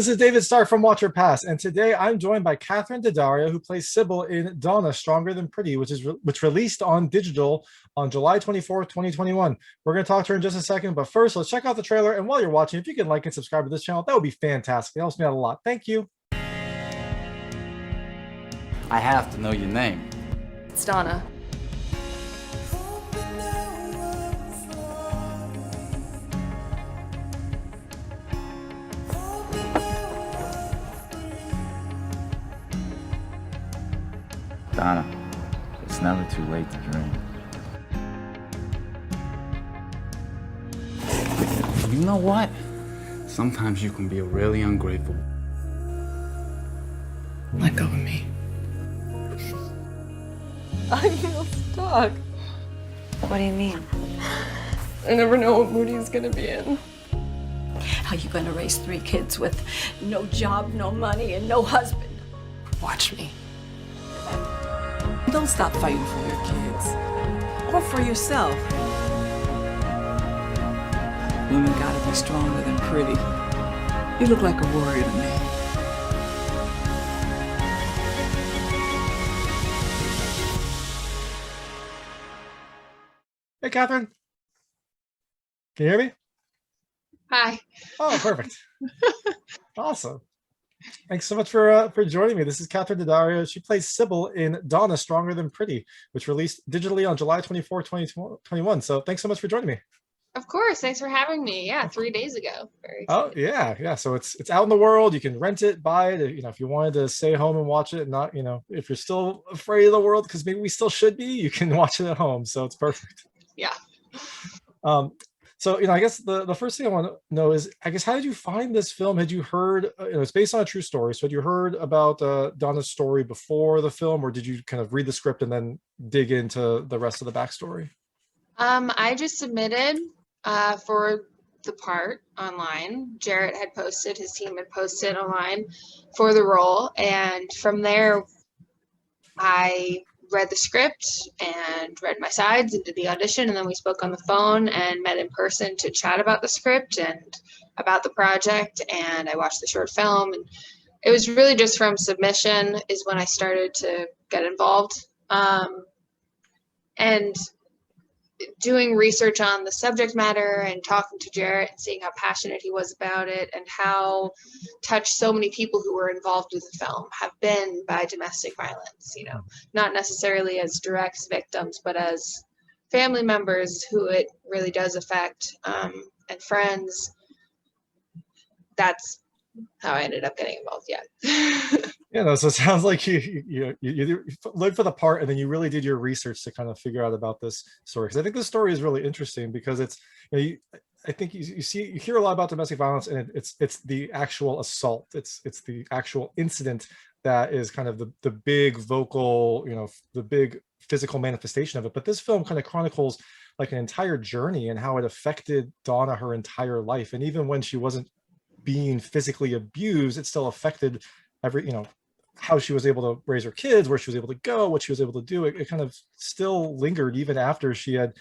This is David Starr from Watch or Pass, and today I'm joined by Catharine Daddario, who plays Sybil in Donna, Stronger Than Pretty, which released on digital on July 24th, 2021. We're going to talk to her in just a second, but first, let's check out the trailer. And while you're watching, if you can like and subscribe to this channel, that would be fantastic. It helps me out a lot. Thank you. I have to know your name. It's Donna. Donna, it's never too late to dream. You know what? Sometimes you can be really ungrateful. Let go of me. I feel stuck. What do you mean? I never know what mood he's gonna be in. How you gonna raise 3 kids with no job, no money, and no husband? Watch me. Don't stop fighting for your kids. Or for yourself. Women gotta be stronger than pretty. You look like a warrior to me. Hey, Catherine. Can you hear me? Hi. Oh, perfect. Awesome. Thanks so much for joining me. This is Catharine Daddario. She plays Sybil in Donna, Stronger Than Pretty, which released digitally on July 24th, 2021. So thanks so much for joining me. Of course. Thanks for having me. Yeah, 3 days ago. Very excited. Yeah. So it's out in the world. You can rent it, buy it. If you wanted to stay home and watch it, not if you're still afraid of the world, because maybe we still should be, you can watch it at home. So it's perfect. Yeah. So, I guess the first thing I want to know is, how did you find this film? Had you heard, it's based on a true story. So had you heard about Donna's story before the film, or did you kind of read the script and then dig into the rest of the backstory? I just submitted for the part online. Jarrett had posted, his team had posted online for the role. And from there, I read the script and read my sides and did the audition, and then we spoke on the phone and met in person to chat about the script and about the project, and I watched the short film, and it was really just from submission is when I started to get involved, and doing research on the subject matter and talking to Jarrett and seeing how passionate he was about it and how touched so many people who were involved with the film have been by domestic violence, not necessarily as direct victims, but as family members who it really does affect, and friends. That's how I ended up getting involved. So it sounds like you looked for the part and then you really did your research to kind of figure out about this story, because I think this story is really interesting because it's I think you hear a lot about domestic violence, and it's the actual assault, it's the actual incident that is kind of the big vocal, the big physical manifestation of it. But this film kind of chronicles like an entire journey and how it affected Donna her entire life, and even when she wasn't being physically abused, it still affected how she was able to raise her kids, where she was able to go, what she was able to do. It kind of still lingered even after she had,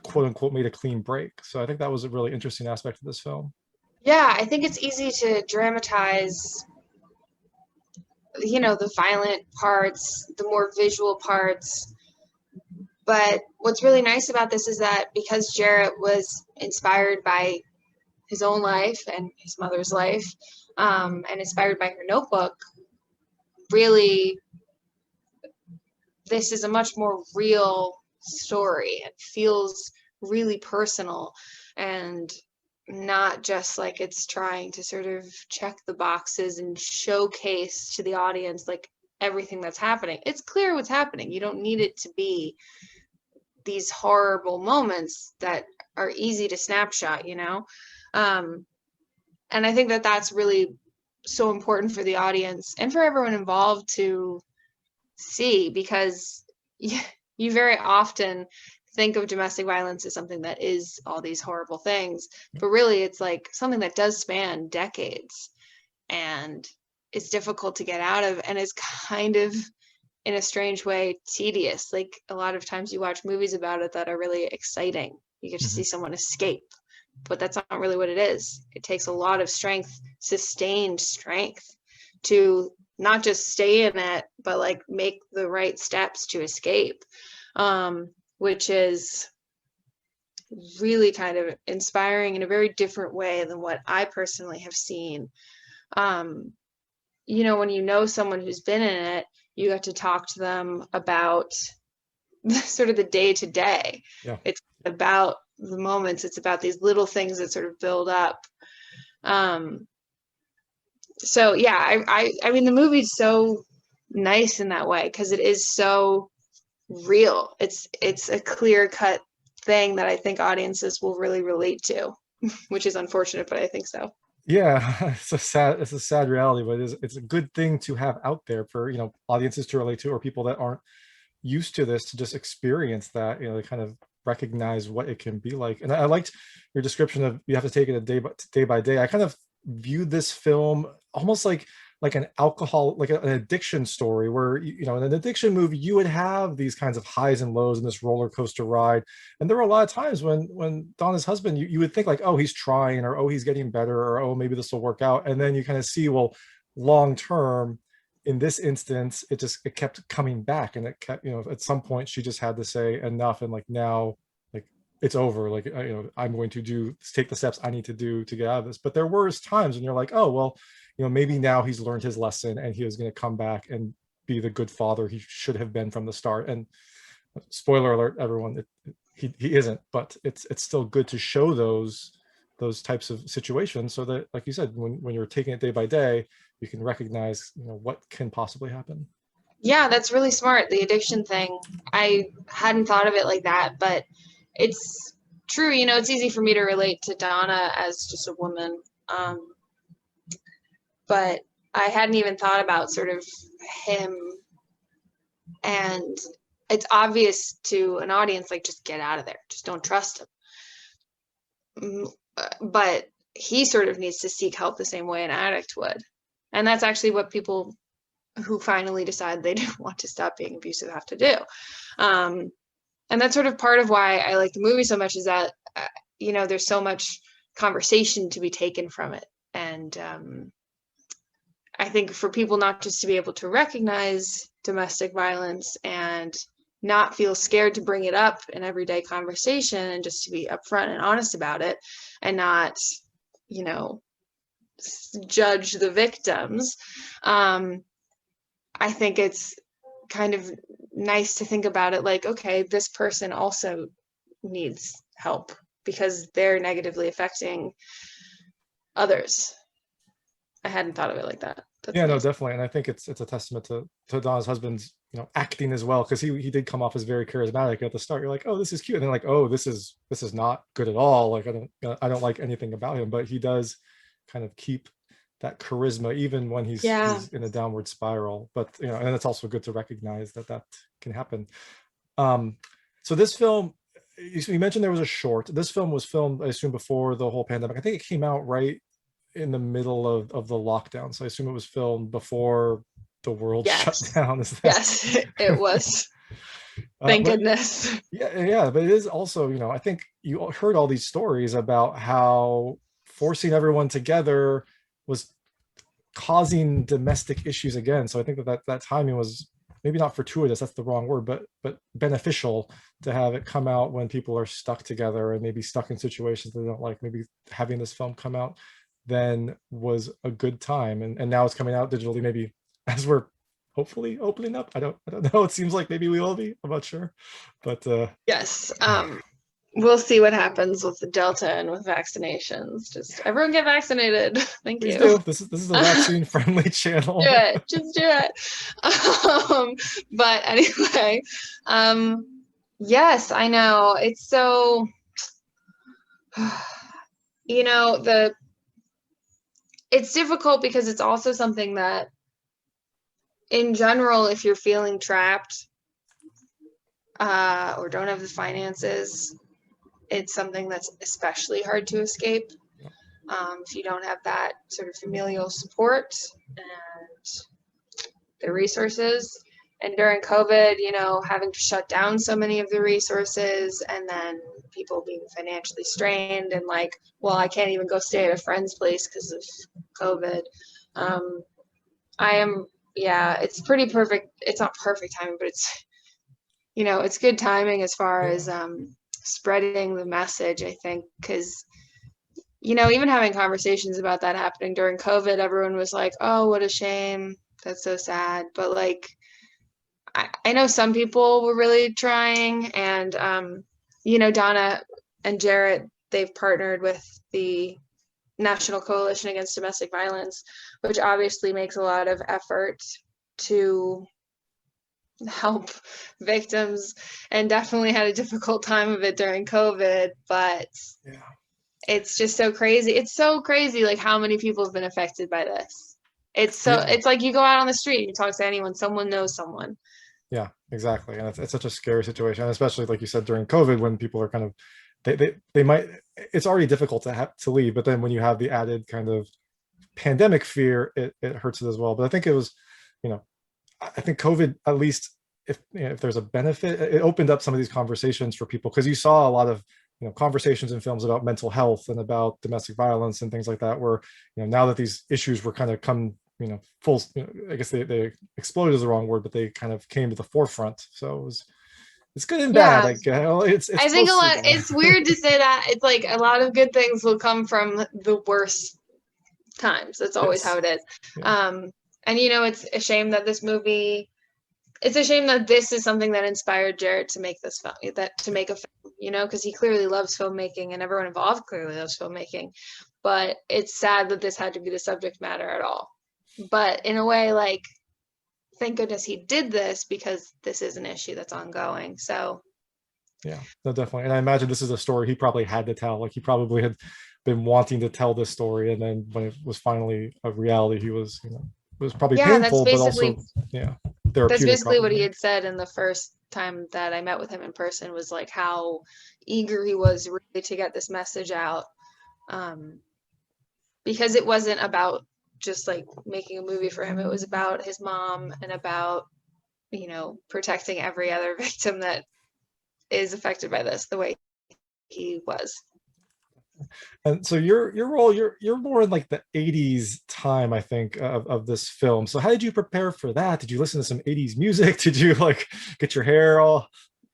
quote unquote, made a clean break. So I think that was a really interesting aspect of this film. Yeah, I think it's easy to dramatize, the violent parts, the more visual parts. But what's really nice about this is that because Jarrett was inspired by his own life and his mother's life, and inspired by her notebook, really, this is a much more real story. It feels really personal and not just like it's trying to sort of check the boxes and showcase to the audience like everything that's happening. It's clear what's happening. You don't need it to be these horrible moments that are easy to snapshot, and I think that that's really so important for the audience and for everyone involved to see, because you very often think of domestic violence as something that is all these horrible things, but really it's like something that does span decades and it's difficult to get out of, and is kind of, in a strange way, tedious. Like a lot of times you watch movies about it that are really exciting. You get to see someone escape, but that's not really what it is. It takes a lot of strength, sustained strength, to not just stay in it, but like make the right steps to escape, which is really kind of inspiring in a very different way than what I personally have seen. You know, when you know someone who's been in it, you get to talk to them about sort of the day to day. It's about the moments. It's about these little things that sort of build up. So yeah, I mean, the movie's so nice in that way because it is so real. It's a clear cut thing that I think audiences will really relate to, which is unfortunate, but I think so. Yeah, it's a sad reality, but it's a good thing to have out there for, you know, audiences to relate to, or people that aren't used to this to just experience that, you know, they kind of recognize what it can be like. And I liked your description of you have to take it a day by day. I kind of viewed this film almost like an alcohol, like an addiction story, where, you know, in an addiction movie you would have these kinds of highs and lows in this roller coaster ride. And there were a lot of times when Donna's husband, you would think like, oh, he's trying, or oh, he's getting better, or oh, maybe this will work out. And then you kind of see, well, long term, in this instance, it kept coming back, and it kept, you know, at some point she just had to say enough, and like, now, like, it's over, like, you know, I'm going to take the steps I need to do to get out of this. But there were times when you're like, oh, well, you know, maybe now he's learned his lesson and he is going to come back and be the good father he should have been from the start. And spoiler alert, everyone, he isn't, but it's still good to show those types of situations, so that, like you said, when you're taking it day by day, you can recognize, you know, what can possibly happen. Yeah, that's really smart. The addiction thing, I hadn't thought of it like that, but it's true. You know, it's easy for me to relate to Donna as just a woman. But I hadn't even thought about sort of him, and it's obvious to an audience, like, just get out of there, just don't trust him. But he sort of needs to seek help the same way an addict would. And that's actually what people who finally decide they don't want to stop being abusive have to do. And that's sort of part of why I like the movie so much, is that, you know, there's so much conversation to be taken from it. And I think for people not just to be able to recognize domestic violence and not feel scared to bring it up in everyday conversation, and just to be upfront and honest about it, and not, you know, judge the victims. I think it's kind of nice to think about it like, okay, this person also needs help because they're negatively affecting others. I hadn't thought of it like that. That's yeah, nice. no, definitely. And I think it's a testament to Donna's husband's, you know, acting as well, because he did come off as very charismatic at the start. You're like, oh, this is cute, and then like, oh, this is not good at all. Like, I don't like anything about him, but he does kind of keep that charisma even when he's in a downward spiral. But, you know, and it's also good to recognize that can happen. So this film, you mentioned there was a short. This film was filmed, I assume, before the whole pandemic. I think it came out right in the middle of the lockdown, so I assume it was filmed before the world shut down. Yes, it was. Thank goodness. Yeah, but it is also, you know, I think you heard all these stories about how forcing everyone together was causing domestic issues again. So I think that timing was maybe not fortuitous, that's the wrong word, but beneficial to have it come out when people are stuck together and maybe stuck in situations they don't like. Maybe having this film come out then was a good time, and now it's coming out digitally, maybe as we're hopefully opening up. I don't know, it seems like maybe we will be, I'm not sure, but yes, we'll see what happens with the Delta and with vaccinations. Just everyone get vaccinated. Thank please you. do. This is a vaccine friendly channel. Do it, just do it. But anyway, yes, I know, it's so, you know, it's difficult because it's also something that, in general, if you're feeling trapped or don't have the finances, it's something that's especially hard to escape. If you don't have that sort of familial support and the resources. And during COVID, you know, having to shut down so many of the resources, and then people being financially strained and like, well, I can't even go stay at a friend's place because of COVID. I am, yeah, it's pretty perfect. It's not perfect timing, but it's, you know, it's good timing as far as spreading the message, I think, because, you know, even having conversations about that happening during COVID, everyone was like, oh, what a shame. That's so sad. But like, I know some people were really trying, and, you know, Donna and Jarrett, they've partnered with the National Coalition Against Domestic Violence, which obviously makes a lot of effort to help victims, and definitely had a difficult time of it during COVID. But it's just so crazy. It's so crazy, like how many people have been affected by this. It's so, it's like you go out on the street, you talk to anyone, someone knows someone. Yeah, exactly. And it's such a scary situation, and especially like you said during COVID, when people are kind of they might, it's already difficult to have to leave, but then when you have the added kind of pandemic fear, it hurts it as well. But I think it was, you know, I think COVID, at least if, you know, if there's a benefit, it opened up some of these conversations for people, because you saw a lot of, you know, conversations in films about mental health and about domestic violence and things like that, where, you know, now that these issues were kind of come, you know, full, you know, I guess they exploded is the wrong word, but they kind of came to the forefront. So it's good and bad. I guess it's I think a lot, there. it's weird to say that. It's like a lot of good things will come from the worst times. That's always how it is. And you know, it's a shame that this movie, it's a shame that this is something that inspired Jarrett to make this film, to make a film, you know, because he clearly loves filmmaking, and everyone involved clearly loves filmmaking. But it's sad that this had to be the subject matter at all. But in a way, like, thank goodness he did this, because this is an issue that's ongoing. So yeah, no, definitely. And I imagine this is a story he probably had to tell. Like, he probably had been wanting to tell this story, and then when it was finally a reality, he was, you know, it was probably painful, but also therapeutic. That's basically what he had said in the first time that I met with him in person, was like how eager he was really to get this message out, because it wasn't about just like making a movie for him. It was about his mom, and about, you know, protecting every other victim that is affected by this the way he was. And so your role, you're more in like the 80s time, I think, of this film. So how did you prepare for that? Did you listen to some 80s music? Did you like get your hair all,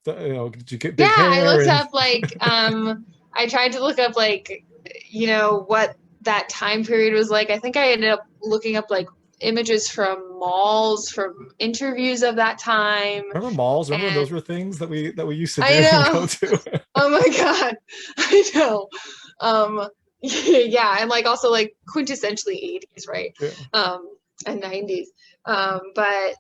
you know, did you get big hair? I looked up like I tried to look up like, you know, what that time period was like. I think I ended up looking up like images from malls, from interviews of that time. Remember malls? Remember when those were things that we used to do and go to? Oh my god, I know. Yeah, and like also like quintessentially 80s, right? And 90s. But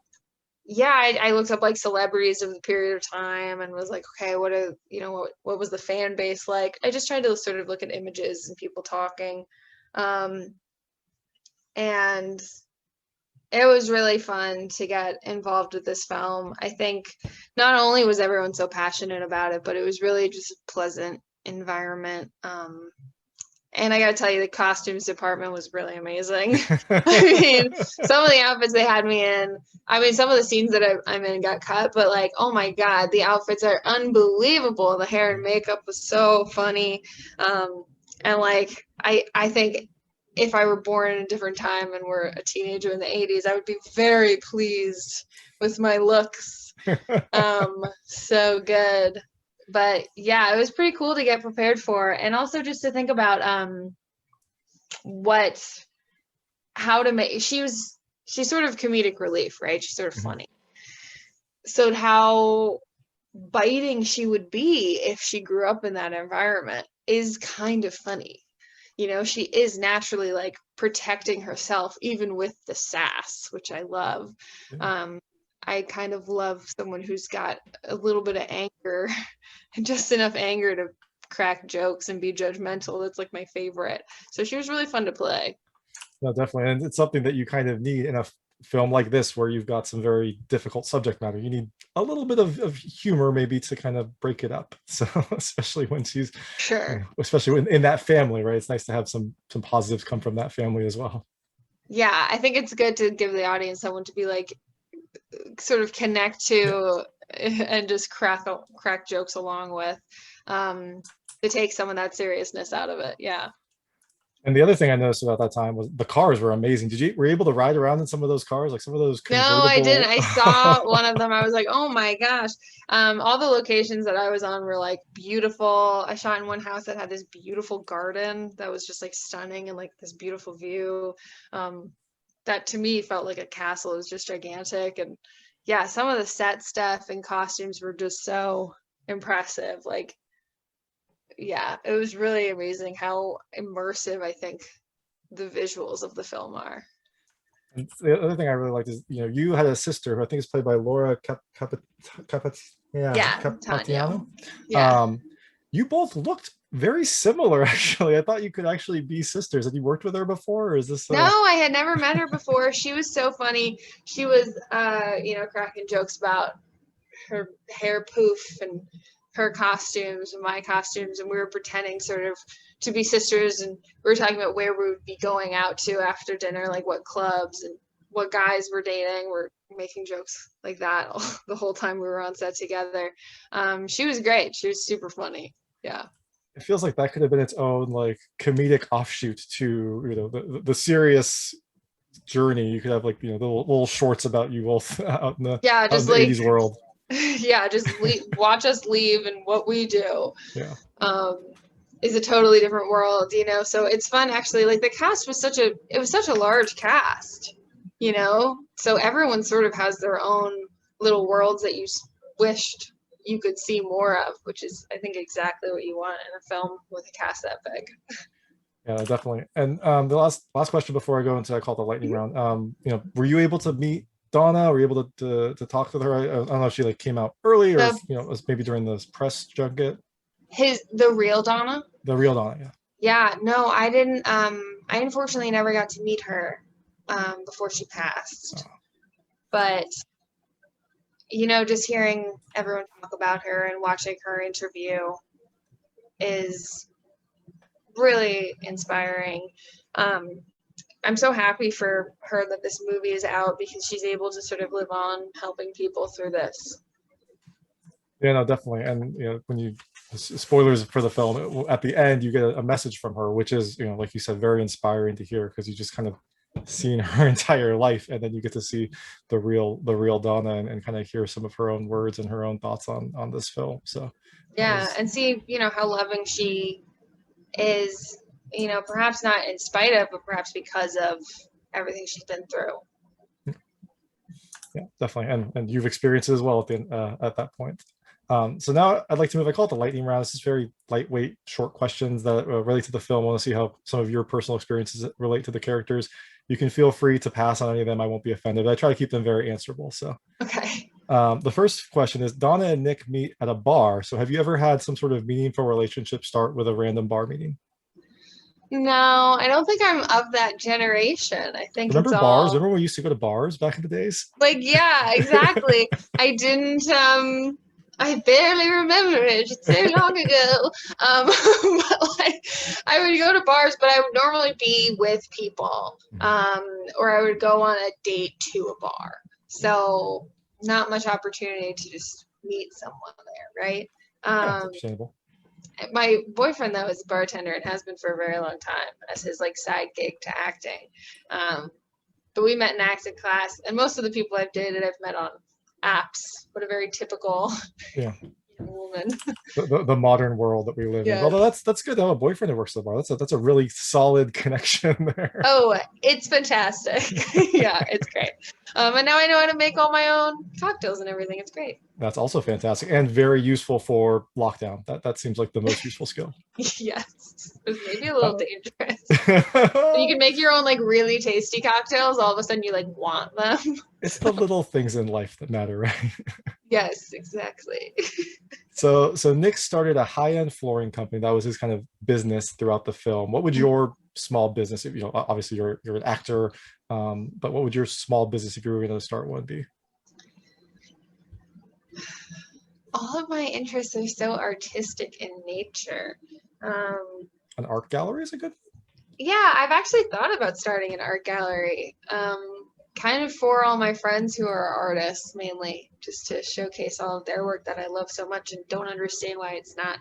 yeah, I looked up like celebrities of the period of time, and was like, okay, what are, you know, what was the fan base like? I just tried to sort of look at images and people talking. And it was really fun to get involved with this film. I think not only was everyone so passionate about it, but it was really just a pleasant environment. And I gotta tell you, the costumes department was really amazing. I mean, some of the outfits they had me in, I mean, some of the scenes that I'm in got cut, but like, oh my God, the outfits are unbelievable. The hair and makeup was so funny. And like, I think if I were born in a different time and were a teenager in the 80s, I would be very pleased with my looks. So good. But yeah, it was pretty cool to get prepared for, and also just to think about how to make, she's sort of comedic relief, right? She's sort of funny. So how biting she would be if she grew up in that environment is kind of funny. You know, she is naturally like protecting herself, even with the sass, which I love. I kind of love someone who's got a little bit of anger, just enough anger to crack jokes and be judgmental. That's like my favorite. So she was really fun to play. No, definitely. And it's something that you kind of need in a film like this, where you've got some very difficult subject matter. You need a little bit of humor maybe to kind of break it up. So especially when she's, you know, especially in that family, right? It's nice to have some positives come from that family as well. Yeah, I think it's good to give the audience someone to be like, sort of connect to and just crack jokes along with, to take some of that seriousness out of it. Yeah. And the other thing I noticed about that time was the cars were amazing. Were you able to ride around in some of those cars, like some of those No, convertible? I didn't. I saw one of them. I was like, oh my gosh. All the locations that I was on were like beautiful. I shot in one house that had this beautiful garden that was just like stunning and like this beautiful view. That to me felt like a castle. It was just gigantic. And yeah, some of the set stuff and costumes were just so impressive. Like, yeah, it was really amazing how immersive I think the visuals of the film are. And the other thing I really liked is, you had a sister who I think is played by Laura Capitanio. Yeah. You both looked very similar, actually. I thought you could actually be sisters. Had you worked with her before, or is this? No, I had never met her before. She was so funny. She was, cracking jokes about her hair poof and her costumes and my costumes, and we were pretending sort of to be sisters, and we were talking about where we would be going out to after dinner, like what clubs and what guys we're dating. We're making jokes like that the whole time we were on set together. She was great. She was super funny. Yeah. It feels like that could have been its own like comedic offshoot to the serious journey. You could have like the little shorts about you both out in the, yeah, just out in the like 80s world. Yeah, just watch us leave, and what we do is a totally different world, so it's fun actually. Like the cast was such a large cast, so everyone sort of has their own little worlds that you wished you could see more of, which is I think exactly what you want in a film with a cast that big. Yeah, definitely. And the last question before I go into, I call it the lightning round. Were you able to meet Donna? Were you able to talk with her? I don't know if she like came out early, or it was maybe during this press junket. The real Donna? The real Donna, yeah. Yeah, no, I didn't. I unfortunately never got to meet her before she passed. Oh. But just hearing everyone talk about her and watching her interview is really inspiring. I'm so happy for her that this movie is out, because she's able to sort of live on helping people through this. Yeah, no, definitely. And when you spoilers for the film, at the end you get a message from her, which is like you said, very inspiring to hear, because you just kind of seen her entire life, and then you get to see the real Donna, and kind of hear some of her own words and her own thoughts on this film. So yeah, and see how loving she is, perhaps not in spite of, but perhaps because of everything she's been through. Yeah, definitely. And you've experienced it as well at that point. So now I'd like to move, I call it the lightning round. This is very lightweight, short questions that relate to the film. I want to see how some of your personal experiences relate to the characters. You can feel free to pass on any of them. I won't be offended. I try to keep them very answerable. So okay. The first question is, Donna and Nick meet at a bar. So have you ever had some sort of meaningful relationship start with a random bar meeting? No, I don't think I'm of that generation. I think Remember it's bars? all Remember when we used to go to bars back in the days? like, yeah, exactly. I didn't I barely remember it. It's so long ago. But like, I would go to bars, but I would normally be with people, or I would go on a date to a bar. So not much opportunity to just meet someone there, right? That's understandable. My boyfriend, though, is a bartender and has been for a very long time as his like side gig to acting. But we met in acting class, and most of the people I've dated, I've met on apps. What a very typical woman. The modern world that we live in. Although that's good to have a boyfriend that works at the bar. That's a really solid connection there. Oh, it's fantastic. Yeah, it's great. And now I know how to make all my own cocktails and everything. It's great. That's also fantastic and very useful for lockdown. That seems like the most useful skill. Yes, it was maybe a little dangerous. You can make your own like really tasty cocktails. All of a sudden, you like want them. It's the little things in life that matter, right? Yes, exactly. So Nick started a high-end flooring company. That was his kind of business throughout the film. What would your small business, obviously you're an actor, but what would your small business, if you were going to start one, be? All of my interests are so artistic in nature. An art gallery is a good. Yeah, I've actually thought about starting an art gallery. kind of for all my friends who are artists, mainly just to showcase all of their work that I love so much and don't understand why it's not,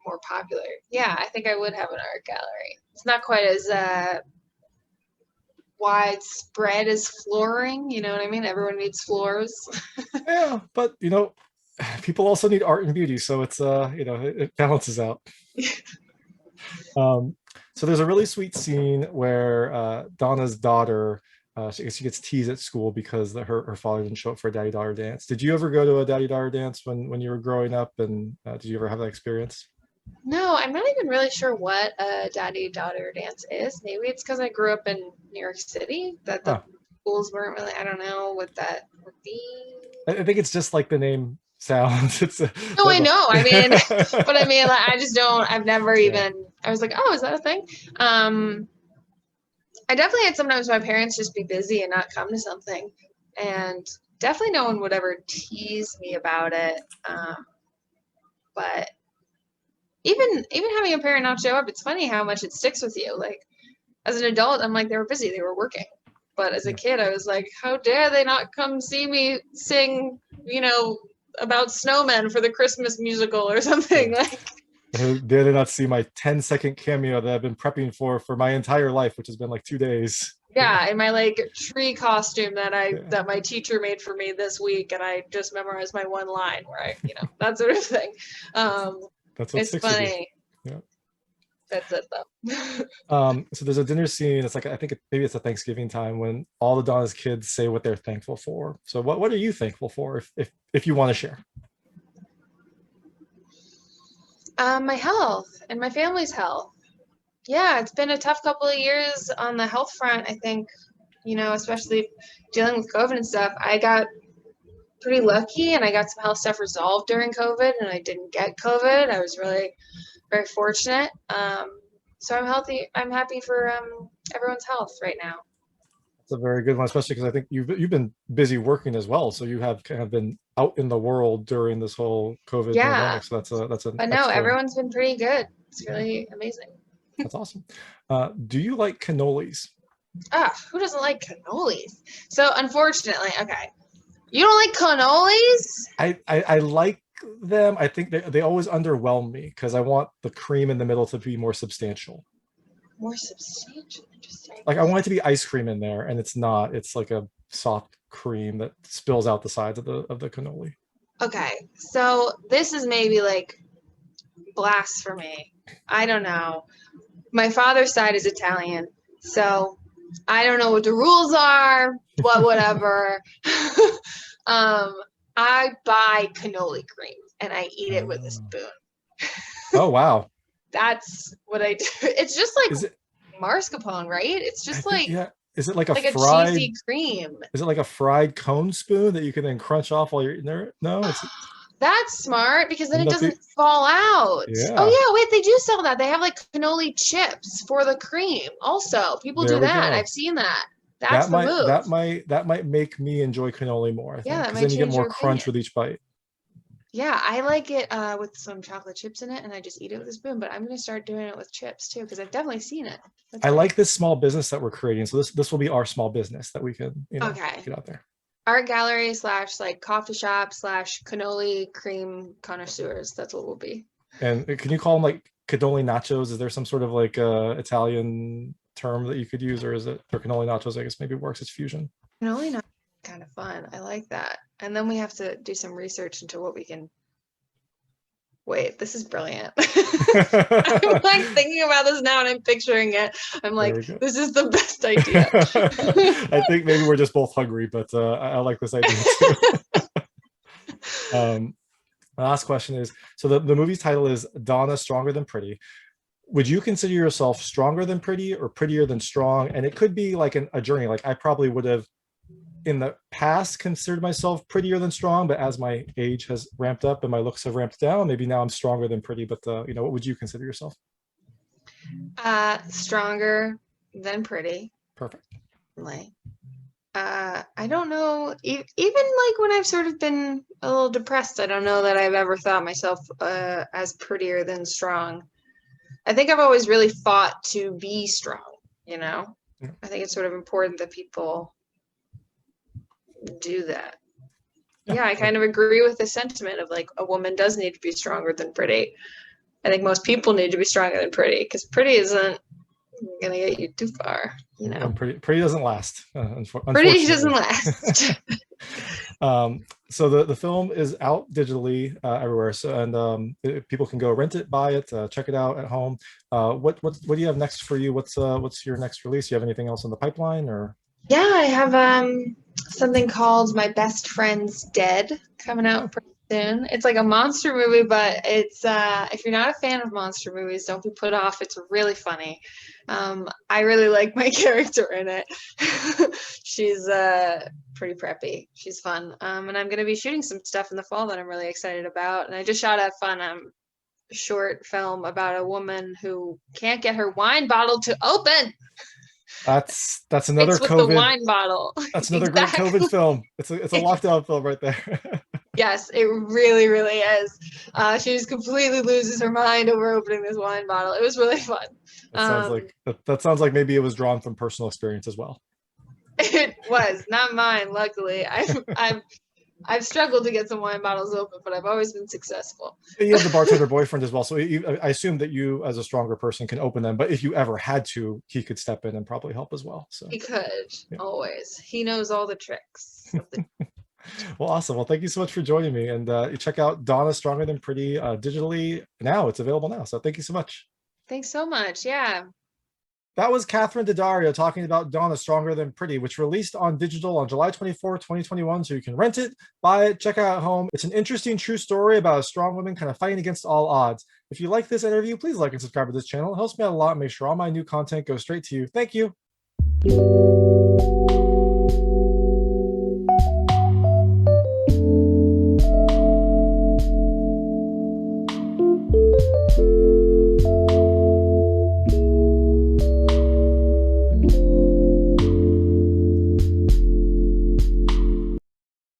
more popular. Yeah, I think I would have an art gallery. It's not quite as widespread as flooring, you know what I mean? Everyone needs floors. Yeah, but people also need art and beauty, so it's it balances out. So there's a really sweet scene where Donna's daughter, she gets teased at school because her father didn't show up for a daddy-daughter dance. Did you ever go to a daddy-daughter dance when you were growing up, and did you ever have that experience? No, I'm not even really sure what a daddy-daughter dance is. Maybe it's because I grew up in New York City that the schools weren't really, I don't know what that would be. I think it's just like the name sounds. No, I know. I mean, but I mean, like, I just don't, I've never even, I was like, oh, is that a thing? I definitely had sometimes my parents just be busy and not come to something. And definitely no one would ever tease me about it. But even having a parent not show up, it's funny how much it sticks with you. Like, as an adult, I'm like, they were busy, they were working. But as a kid, I was like, how dare they not come see me sing, about snowmen for the Christmas musical or something. Like, How dare they not see my 10-second cameo that I've been prepping for my entire life, which has been like 2 days. Yeah, in my like tree costume that my teacher made for me this week, and I just memorized my one line where I, that sort of thing. That's what it's sticks with you. funny. Yeah. That's it though. So there's a dinner scene. It's like, I think maybe it's a Thanksgiving time when all the Donna's kids say what they're thankful for. So what are you thankful for, if you want to share? My health and my family's health. Yeah, it's been a tough couple of years on the health front. I think, especially dealing with COVID and stuff. I got pretty lucky and I got some health stuff resolved during COVID, and I didn't get COVID. I was really very fortunate. So I'm healthy. I'm happy for everyone's health right now. It's a very good one, especially because I think you've been busy working as well. So you have kind of been out in the world during this whole COVID pandemic. So that's an But no, extra. everyone's been pretty good. It's really amazing. That's awesome. Do you like cannolis? Who doesn't like cannolis? So unfortunately, okay. You don't like cannolis? I like them. I think they always underwhelm me because I want the cream in the middle to be more substantial. More substantial, interesting. Like I want it to be ice cream in there, and it's not. It's like a soft cream that spills out the sides of the cannoli. Okay, so this is maybe like blasphemy. I don't know. My father's side is Italian, so I don't know what the rules are, but whatever. I buy cannoli cream and I eat it with a spoon. Oh wow. That's what I do. It's just like mascarpone, right? It's just like, yeah. Is it like a fried, a cheesy cream? Is it like a fried cone spoon that you can then crunch off while you're eating there? No, it's that's smart because then it doesn't fall out. Yeah. Oh yeah, wait, they do sell that. They have like cannoli chips for the cream. Also, people do that. I've seen that. That's the move. That might make me enjoy cannoli more. I think, yeah, because then you get more crunch with each bite. Yeah, I like it with some chocolate chips in it, and I just eat it with a spoon. But I'm gonna start doing it with chips too because I've definitely seen it. I like this small business that we're creating. So this will be our small business that we can get out there. Art gallery / like coffee shop / cannoli cream connoisseurs. That's what we'll be. And can you call them like cannoli nachos? Is there some sort of like Italian term that you could use, or is it for cannoli nachos? I guess maybe works as fusion. Cannoli nachos is kind of fun. I like that. And then we have to do some research into what we can. Wait, this is brilliant. I'm like thinking about this now and I'm picturing it. I'm like, this is the best idea. I think maybe we're just both hungry, but I like this idea too. My last question is, so the movie's title is Donna Stronger Than Pretty. Would you consider yourself stronger than pretty or prettier than strong? And it could be like a journey. Like I probably would have in the past considered myself prettier than strong, but as my age has ramped up and my looks have ramped down, maybe now I'm stronger than pretty. But what would you consider yourself? Stronger than pretty. Perfect. I don't know. Even like when I've sort of been a little depressed, I don't know that I've ever thought myself as prettier than strong. I think I've always really fought to be strong, I think it's sort of important that people do that. Yeah, I kind of agree with the sentiment of like a woman does need to be stronger than pretty. I think most people need to be stronger than pretty because pretty isn't gonna get you too far, you know. And pretty doesn't last. Pretty doesn't last. So the film is out digitally everywhere. So people can go rent it, buy it, check it out at home. What do you have next for you? What's your next release? Do you have anything else in the pipeline or? Yeah, I have something called My Best Friend's Dead coming out pretty soon. It's like a monster movie, but it's if you're not a fan of monster movies, don't be put off. It's really funny. I really like my character in it. She's pretty preppy. She's fun. And I'm gonna be shooting some stuff in the fall that I'm really excited about. And I just shot a fun short film about a woman who can't get her wine bottle to open. That's another It's with COVID the wine bottle. That's another great COVID film. It's a lockdown film right there. Yes, it really, really is. She just completely loses her mind over opening this wine bottle. It was really fun. That sounds like maybe it was drawn from personal experience as well. It was not mine. Luckily, I've struggled to get some wine bottles open, but I've always been successful. You have the bartender boyfriend as well, so I assume that you, as a stronger person, can open them. But if you ever had to, he could step in and probably help as well. So he could always. He knows all the tricks. Well, awesome. Well, thank you so much for joining me. And you check out Donna Stronger Than Pretty digitally now. It's available now. So thank you so much. Thanks so much. Yeah. That was Catharine Daddario talking about Donna Stronger Than Pretty, which released on digital on July 24, 2021. So you can rent it, buy it, check it out at home. It's an interesting true story about a strong woman kind of fighting against all odds. If you like this interview, please like and subscribe to this channel. It helps me out a lot and make sure all my new content goes straight to you. Thank you.